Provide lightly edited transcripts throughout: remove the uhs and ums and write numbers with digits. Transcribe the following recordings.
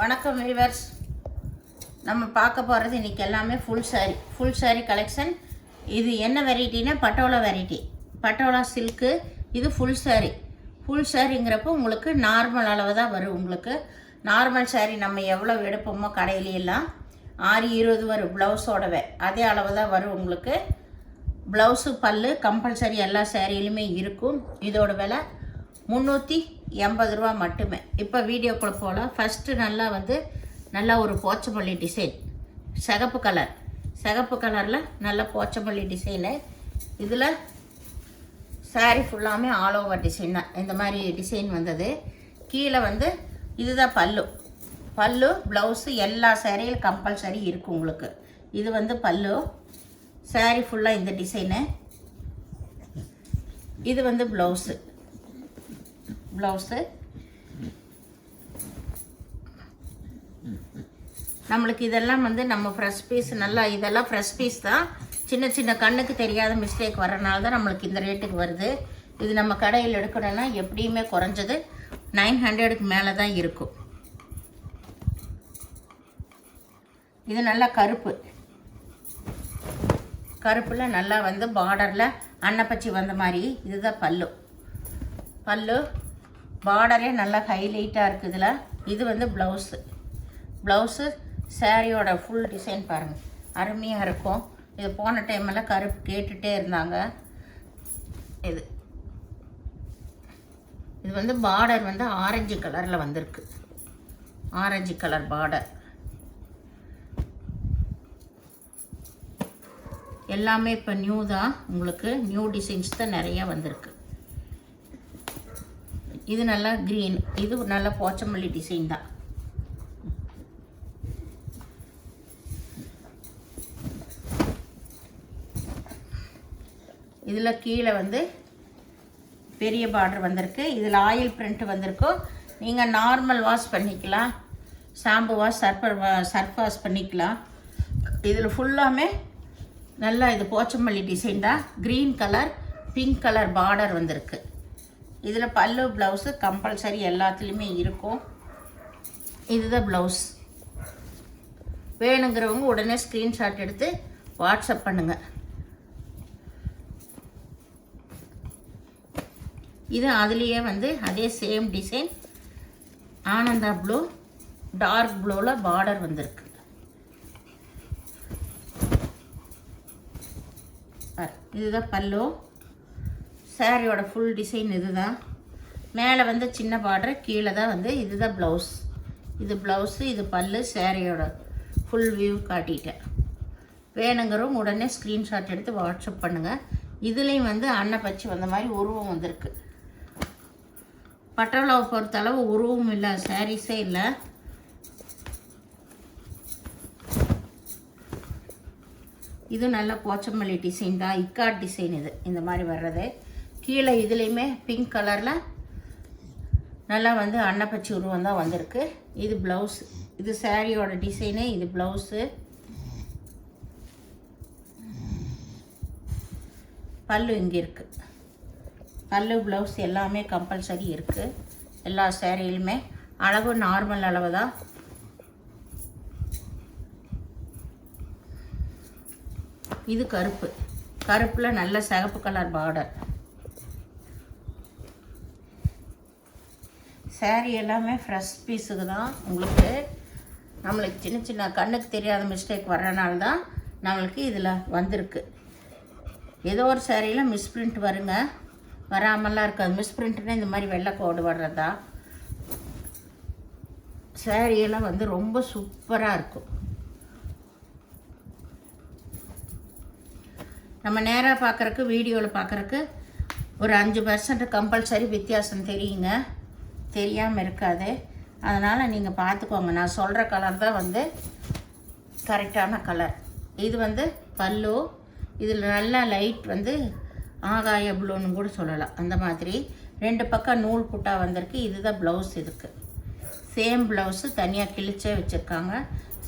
வணக்கம் வியூவர்ஸ். நம்ம பார்க்க போகிறது இன்றைக்கி எல்லாமே ஃபுல் சாரி கலெக்ஷன். இது என்ன வெரைட்டினா பட்டோலா வெரைட்டி, பட்டோலா சில்க்கு. இது ஃபுல் சாரிங்கிறப்போ உங்களுக்கு நார்மல் அளவு தான் வரும். உங்களுக்கு நார்மல் சாரி நம்ம எவ்வளோ எடுப்போமோ கடையிலெல்லாம் 620 வரும் ப்ளவுஸோடவே, அதே அளவு தான் வரும் உங்களுக்கு. ப்ளவுஸு பல்லு கம்பல்சரி எல்லா சாரியிலுமே இருக்கும். இதோட விலை 380 ரூபா மட்டுமே. இப்போ வீடியோக்குள்ளே போகலாம். ஃபஸ்ட்டு நல்லா ஒரு போச்சமல்லி டிசைன், சிகப்பு கலரில் நல்ல போச்சமல்லி டிசைனு. இதில் சாரீ ஃபுல்லாமே ஆல் ஓவர் டிசைன் தான். இந்த மாதிரி டிசைன் வந்தது. கீழே இதுதான் பல்லு ப்ளவுஸு எல்லா சாரியிலும் கம்பல்சரி இருக்கும் உங்களுக்கு. இது பல்லு, சாரீ ஃபுல்லாக இந்த டிசைனு. இது ப்ளவுஸு நம்மளுக்கு இதெல்லாம் நம்ம ஃப்ரெஷ் பீஸ். நல்லா இதெல்லாம் ஃப்ரெஷ் பீஸ் தான். சின்ன கண்ணுக்கு தெரியாத மிஸ்டேக் வரனால தான் நம்மளுக்கு இந்த ரேட்டுக்கு வருது. இது நம்ம கடையில் எடுக்கணும்னா எப்படியுமே குறைஞ்சது 900க்கு மேலே தான் இருக்கும். இது நல்லா கருப்பில் நல்லா பார்டரில் அன்னப்பச்சி வந்த மாதிரி. இதுதான் பல்லு பார்டரே நல்லா ஹைலைட்டாக இருக்குது. இதில் இது ப்ளவுஸு சாரியோட ஃபுல் டிசைன் பாருங்கள், அருமையாக இருக்கும். இது போன டைமெல்லாம் கருப்பு கேட்டுகிட்டே இருந்தாங்க. இது பார்டர் ஆரஞ்சு கலரில் வந்திருக்கு. Orange colour border. எல்லாமே இப்போ நியூ தான். உங்களுக்கு நியூ டிசைன்ஸ் தான் நிறையா வந்திருக்கு. இது நல்லா க்ரீன், இது நல்லா போச்சமல்லி டிசைன் தான். இதில் கீழே பெரிய பார்டர் வந்திருக்கு. இதில் ஆயில் பிரிண்ட் வந்திருக்கும். நீங்கள் நார்மல் வாஷ் பண்ணிக்கலாம், ஷாம்பு வாஷ், சர்ஃப் வாஷ் பண்ணிக்கலாம். இதில் ஃபுல்லாமே நல்லா இது போச்சமல்லி டிசைன் தான். Green colour, pink colour border வந்திருக்கு. இதில் பல்லு ப்ளவுஸு கம்பல்சரி எல்லாத்துலேயுமே இருக்கும். இதுதான் ப்ளவுஸ். வேணுங்கிறவங்க உடனே ஸ்க்ரீன்ஷாட் எடுத்து வாட்ஸ்அப் பண்ணுங்கள். இது அதுலேயே அதே same design Ananda blue, dark ப்ளூவில் பார்டர் வந்திருக்கு. இதுதான் பல்லு. சாரியோட ஃபுல் டிசைன் இதுதான். மேலே சின்ன பார்டர், கீழே தான் இதுதான் ப்ளவுஸ். இது ப்ளவுஸு, இது பல்லு. சாரியோட ஃபுல் வியூ காட்டிட்டேன். வேணுங்கிறவங்க உடனே ஸ்க்ரீன்ஷாட் எடுத்து வாட்ஸ்அப் பண்ணுங்கள். இதுலேயும் அன்னப்பச்சி வந்த மாதிரி உருவம் வந்திருக்கு. பட்டோலாவை பொறுத்தளவு உருவம் இல்லை, சாரீஸே இல்லை. இது நல்ல போச்சமல்லி டிசைன் தான், இக்காட் டிசைன். இது இந்த மாதிரி வர்றது. கீழே இதுலேயுமே பிங்க் கலரில் நல்லா அன்னப்பச்சி உருவம் தான் வந்திருக்கு. இது ப்ளவுஸ், இது சாரியோட டிசைனு. இது ப்ளவுஸு. பல்லு இங்கே இருக்குது. பல்லு ப்ளவுஸ் எல்லாமே கம்பல்சரி இருக்குது எல்லா சாரியிலுமே. அளவு நார்மல் அளவு தான். இது கருப்பில் நல்ல சிகப்பு கலர் பார்டர். சாரி எல்லாமே ஃப்ரெஷ் பீஸுக்கு தான் உங்களுக்கு. நம்மளுக்கு சின்ன கண்ணுக்கு தெரியாத மிஸ்டேக் வர்றனால தான் நம்மளுக்கு இதில் வந்திருக்கு. ஏதோ ஒரு சாரியில் மிஸ்பிரிண்ட் வருங்க, வராமலாம் இருக்காது. மிஸ்பிரிண்ட்னா இந்த மாதிரி வெள்ளை கோடு வர்றதா. சாரியெல்லாம் ரொம்ப சூப்பராக இருக்கும். நம்ம நேராக பார்க்குறக்கு, வீடியோவில் பார்க்குறக்கு ஒரு 5% கம்பல்சரி வித்தியாசம் தெரியுங்க, தெரியாமல் இருக்காது. அதனால் நீங்கள் பார்த்துக்கோங்க. நான் சொல்கிற கலர் தான் கரெக்டான கலர். இது பல்லு. இதில் நல்லா லைட் ஆகாய ப்ளூன்னு கூட சொல்லலாம். அந்த மாதிரி 2 பக்கம் நூல் புட்டா வந்திருக்கு. இதுதான் ப்ளவுஸ். இதுக்கு சேம் ப்ளவுஸு தனியாக கிழிச்சே வச்சுருக்காங்க.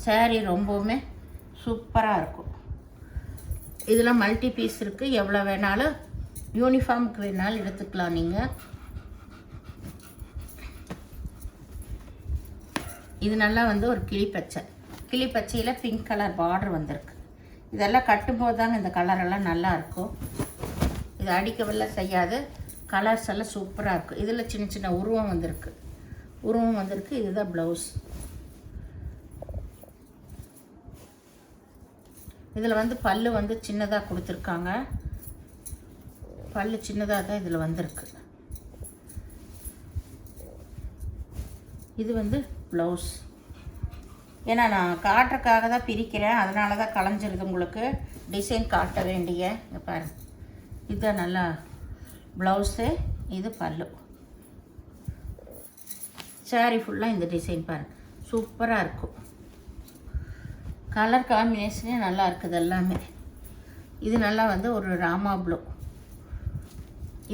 சாரீ ரொம்பவுமே சூப்பராக இருக்கும். இதில் மல்டி பீஸ் இருக்குது. எவ்வளோ வேணாலும் யூனிஃபார்முக்கு வேணாலும் எடுத்துக்கலாம் நீங்கள். இது நல்லா வந்து ஒரு கிளி பச்சையில் பிங்க் கலர் பார்டர் வந்திருக்கு. இதெல்லாம் கட்டும்போது தாங்க இந்த கலரெல்லாம் நல்லாயிருக்கும். இது அடிக்கவெல்ல செய்யாது. கலர்ஸ் எல்லாம் சூப்பராக இருக்கும். இதில் சின்ன சின்ன உருவம் வந்திருக்கு. இதுதான் ப்ளவுஸ். இதில் வந்து பல்லு வந்து சின்னதாக கொடுத்துருக்காங்க. பல்லு சின்னதாக தான் இதில் வந்திருக்கு. இது வந்து ப்ளவுஸ். ஏன்னா நான் காட்டுறதுக்காக தான் பிரிக்கிறேன், அதனால தான் கலைஞ்சிருது உங்களுக்கு டிசைன் காட்ட வேண்டிய. இங்கே பாருங்கள், இதுதான் நல்லா ப்ளவுஸு. இது பல்லு. சாரீ ஃபுல்லாக இந்த டிசைன் பாருங்கள், சூப்பராக இருக்கும். கலர் காம்பினேஷனே நல்லா இருக்குது எல்லாமே. இது நல்லா வந்து ஒரு ராமா ப்ளூ.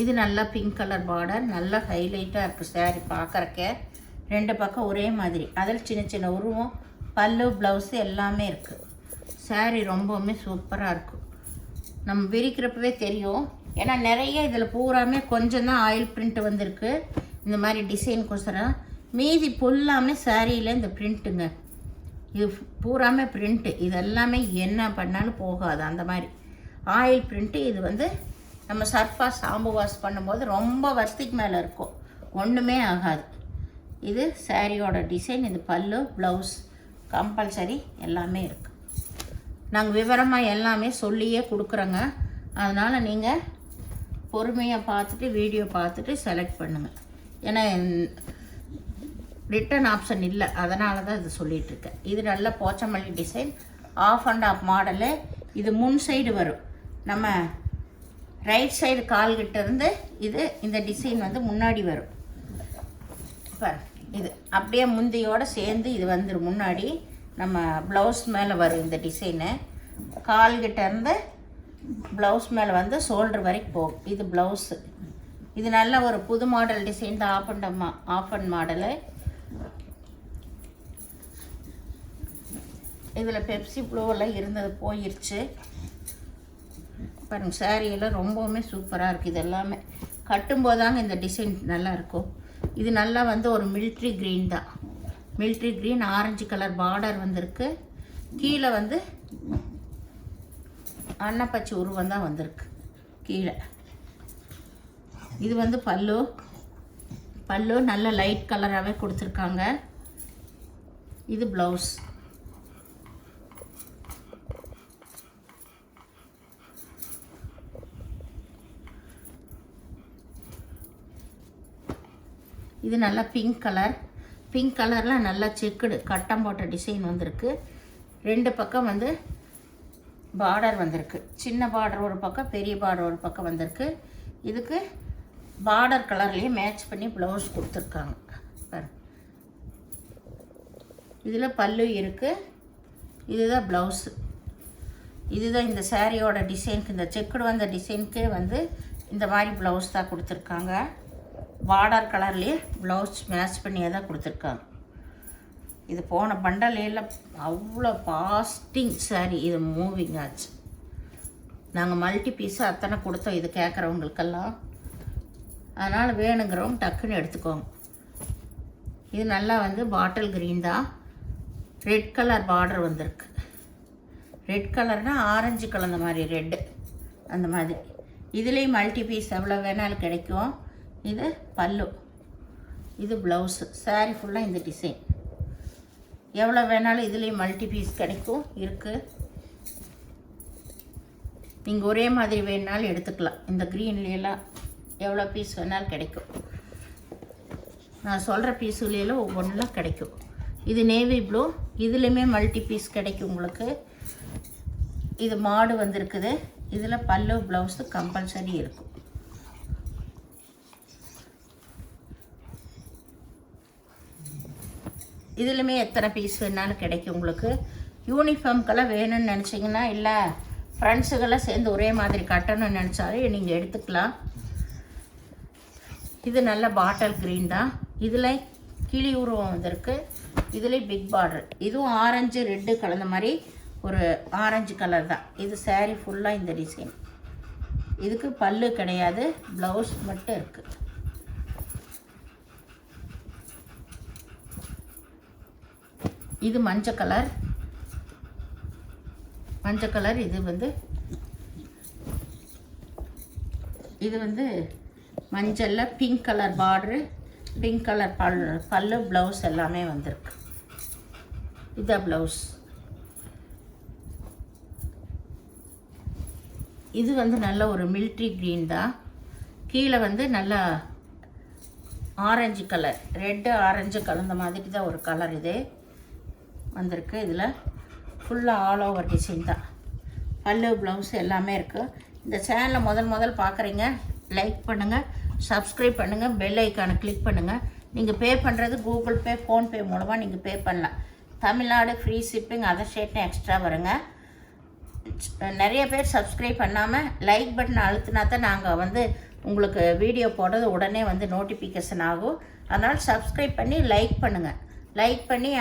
இது நல்லா பிங்க் கலர் பார்டர், நல்லா ஹைலைட்டாக இருக்குது சாரீ பார்க்குறக்கே. 2 பக்கம் ஒரே மாதிரி, அதில் சின்ன சின்ன உருவம், பல்லு ப்ளவுஸு எல்லாமே இருக்குது. சாரீ ரொம்பவுமே சூப்பராக இருக்கும். நம்ம விரிக்கிறப்பவே தெரியும். ஏன்னா நிறைய இதில் பூராமே கொஞ்சம் தான் ஆயில் பிரிண்ட் வந்திருக்கு இந்த மாதிரி டிசைனுக்கோசரம். மீதி ஃபுல்லாமே சாரியில் இந்த பிரிண்ட்டுங்க. இது பூராமே பிரிண்ட்டு. இது எல்லாமே என்ன பண்ணாலும் போகாது அந்த மாதிரி ஆயில் பிரிண்ட்டு. இது வந்து நம்ம சர்ஃபா சாம்பு வாஷ் பண்ணும்போது ரொம்ப வருஷத்துக்கு மேலே இருக்கும், ஒன்றுமே ஆகாது. இது சாரியோட டிசைன். இது பல்லு ப்ளவுஸ் கம்பல்சரி எல்லாமே இருக்குது. நாங்கள் விவரமாக எல்லாமே சொல்லியே கொடுக்குறோங்க. அதனால் நீங்கள் பொறுமையாக பார்த்துட்டு வீடியோ பார்த்துட்டு செலக்ட் பண்ணுங்கள். ஏன்னா ரிட்டன் ஆப்ஷன் இல்லை, அதனால தான் இது சொல்லிகிட்ருக்கேன். இது நல்ல Pochampally design, half and half model. இது முன் சைடு வரும், நம்ம ரைட் சைடு கால்கிட்ட இருந்து இது இந்த டிசைன் வந்து முன்னாடி வரும். இப்போ இது அப்படியே முந்தியோடு சேர்ந்து இது வந்துடும் முன்னாடி. நம்ம ப்ளவுஸ் மேலே வரும் இந்த டிசைனு. கால்கிட்ட இருந்து ப்ளவுஸ் மேலே வந்து ஷோல்டர் வரைக்கும் போகும். இது ப்ளவுஸு. இது நல்ல ஒரு புது மாடல் டிசைன் தான், ஆஃப் அண்ட் மாடலு. இதில் பெப்சி ப்ளூவெல்லாம் இருந்தது போயிடுச்சு பாருங்கள். சாரியெல்லாம் ரொம்பவுமே சூப்பராக இருக்குது. இது எல்லாமே கட்டும்போது தாங்க இந்த டிசைன் நல்லாயிருக்கும். இது நல்லா வந்து ஒரு மிலிட்ரி க்ரீன் தான். Military green orange colour border வந்திருக்கு. கீழே வந்து அன்னப்பச்சை உருவம் தான் வந்திருக்கு கீழே. இது வந்து பல்லு நல்ல லைட் கலராகவே கொடுத்துருக்காங்க. இது ப்ளவுஸ். இது நல்லா பிங்க் கலரில் நல்லா செக்குடு கட்டம் போட்ட டிசைன் வந்திருக்கு. 2 பக்கம் வந்து பார்டர் வந்திருக்கு. சின்ன பார்டர் ஒரு பக்கம், பெரிய பார்டர் ஒரு பக்கம் வந்திருக்கு. இதுக்கு பார்டர் கலர்லேயே மேட்ச் பண்ணி ப்ளவுஸ் கொடுத்துருக்காங்க பாரு. இதில் பல்லு இருக்குது. இதுதான் ப்ளவுஸு. இதுதான் இந்த சாரியோட டிசைனுக்கு, இந்த செக்குடு வந்த டிசைனுக்கு வந்து இந்த மாதிரி ப்ளவுஸ் தான் கொடுத்துருக்காங்க. பார்டர் கலர்லேயே ப்ளவுஸ் மேட்ச் பண்ணியே தான் கொடுத்துருக்காங்க. இது போன பண்டலையில் அவ்வளோ பாஸ்டிங் சாரி. இது மூவிங் ஆச்சு. நாங்கள் மல்டி பீஸாக அத்தனை கொடுத்தோம் இது கேட்குறவங்களுக்கெல்லாம். அதனால் வேணுங்கிறவங்க டக்குன்னு எடுத்துக்கோங்க. இது நல்லா வந்து பாட்டில் க்ரீன் தான். ரெட் கலர் பார்டர் வந்திருக்கு. ரெட் கலர்னால் ஆரஞ்சு கலந்த மாதிரி ரெட்டு அந்த மாதிரி. இதுலேயும் மல்டி பீஸ் எவ்வளோ வேணாலும் கிடைக்கும். இது பல்லு, இது ப்ளவுஸு. சாரீ ஃபுல்லாக இந்த டிசைன். எவ்வளோ வேணாலும் இதுலேயும் மல்டி பீஸ் கிடைக்கும் இருக்குது. நீங்கள் ஒரே மாதிரி வேணாலும் எடுத்துக்கலாம். இந்த க்ரீன்லேயெல்லாம் எவ்வளோ பீஸ் வேணாலும் கிடைக்கும். நான் சொல்கிற பீஸுலேயெல்லாம் ஒவ்வொன்றுலாம் கிடைக்கும். இது நேவி ப்ளூ. இதுலேயுமே மல்டி பீஸ் கிடைக்கும் உங்களுக்கு. இது மாடு வந்திருக்குது. இதில் பல்லு ப்ளவுஸு கம்பல்சரி இருக்கும். இதுலையுமே எத்தனை பீஸ் வேணாலும் கிடைக்கும் உங்களுக்கு. யூனிஃபார்ம்க்கெல்லாம் வேணும்னு நினச்சிங்கன்னா, இல்லை ஃப்ரெண்ட்ஸுக்கெல்லாம் சேர்ந்து ஒரே மாதிரி கட்டணும்னு நினச்சாலும் நீங்கள் எடுத்துக்கலாம். இது நல்ல பாட்டில் க்ரீன் தான். இதில் கிளி உருவம் வந்திருக்கு. இதுலேயும் பிக் பார்டர். இதுவும் ஆரஞ்சு ரெட்டு கலந்த மாதிரி ஒரு ஆரஞ்சு கலர் தான். இது சாரீ ஃபுல்லாக இந்த டிசைன். இதுக்கு பல்லு கிடையாது, ப்ளவுஸ் மட்டும் இருக்குது. இது மஞ்சள் கலர். இது வந்து மஞ்சளில் pink colour border, pink colour பல்லு, ப்ளவுஸ் எல்லாமே வந்திருக்கு. இதான் ப்ளவுஸ். இது வந்து நல்ல ஒரு மிலிட்ரி க்ரீன் தான். கீழே வந்து நல்லா ஆரஞ்சு கலர், ரெட்டு ஆரஞ்சு கலந்த மாதிரி தான் ஒரு கலர் இது வந்திருக்கு. இதில் ஃபுல்லாக ஆல் ஓவர் டிசைன் தான். பல்லு, ப்ளவுஸ் எல்லாமே இருக்குது. இந்த சேனலை முதல் பார்க்குறீங்க, லைக் பண்ணுங்கள், சப்ஸ்கிரைப் பண்ணுங்கள், பெல் ஐக்கானை கிளிக் பண்ணுங்கள். நீங்கள் பே பண்ணுறது கூகுள் பே, ஃபோன்பே மூலமாக நீங்கள் பே பண்ணலாம். தமிழ்நாடு ஃப்ரீ ஷிப்பிங், அதர் ஸ்டேட்னு எக்ஸ்ட்ரா வருங்க. நிறைய பேர் சப்ஸ்கிரைப் பண்ணாமல் லைக் பட்டன் அழுத்தினா தான் நாங்கள் வந்து உங்களுக்கு வீடியோ போடுறது உடனே வந்து நோட்டிஃபிகேஷன் ஆகும். அதனால் சப்ஸ்கிரைப் பண்ணி லைக் பண்ணுங்கள். லைக் பண்ணி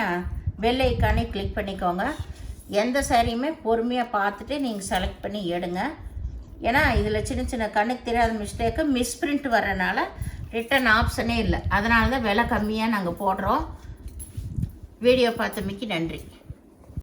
பெல் ஐக்கானே கிளிக் பண்ணிக்கோங்க. எந்த சாரியுமே பொறுமையாக பார்த்துட்டு நீங்கள் செலக்ட் பண்ணி எடுங்க. ஏன்னா இதில் சின்ன சின்ன கண்ணுக்கு தெரியாத மிஸ்டேக்கு மிஸ்பிரிண்ட் வர்றதுனால ரிட்டன் ஆப்ஷனே இல்லை. அதனால தான் விலை கம்மியாக நாங்கள் போடுறோம். வீடியோ பார்த்தமைக்கு நன்றி.